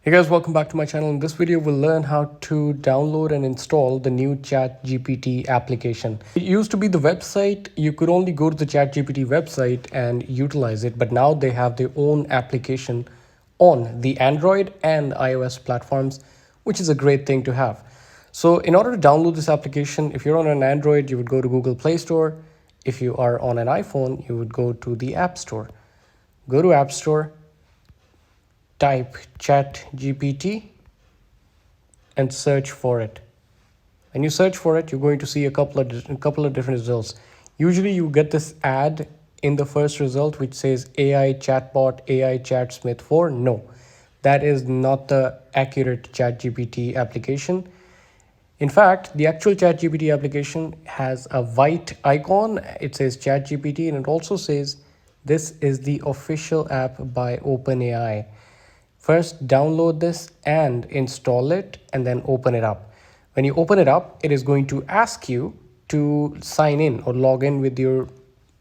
Hey guys, welcome back to my channel. In this video, we'll learn how to download and install the new ChatGPT application. It used to be the website. You could only go to the ChatGPT website and utilize it, but now they have their own application on the Android and iOS platforms, which is a great thing to have. So in order to download this application, if you're on an Android, you would go to Google Play Store. If you are on an iPhone, you would go to the App Store. Go to App Store, type ChatGPT and search for it. When you search for it, you're going to see a couple of different results. Usually you get this ad in the first result which says AI chatbot, AI chatsmith 4. No, that is not the accurate ChatGPT application. In fact, the actual ChatGPT application has a white icon. It says ChatGPT and it also says this is the official app by OpenAI. First, download this and install it and then open it up. When you open it up, it is going to ask you to sign in or log in with your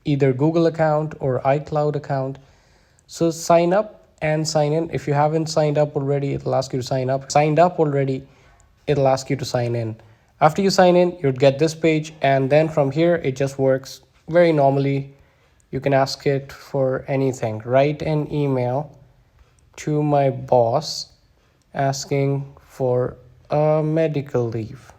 either Google account or iCloud account. So sign up and sign in. If you haven't signed up already, it'll ask you to sign up. Signed up already, it'll ask you to sign in. After you sign in, you'll get this page, and then from here, it just works very normally. You can ask it for anything. Write an email to my boss asking for a medical leave,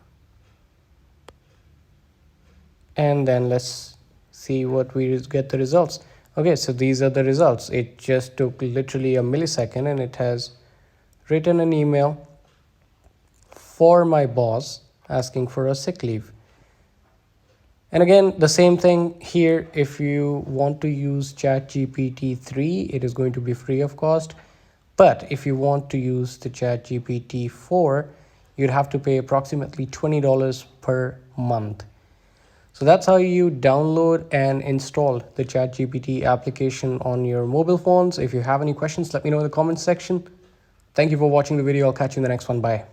and then let's see what we get the results. Okay, so these are the results. It just took literally a millisecond and it has written an email for my boss asking for a sick leave. And again, the same thing here. If you want to use ChatGPT 3, it is going to be free of cost. But if you want to use the ChatGPT 4, you'd have to pay approximately $20 per month. So that's how you download and install the ChatGPT application on your mobile phones. If you have any questions, let me know in the comments section. Thank you for watching the video. I'll catch you in the next one. Bye.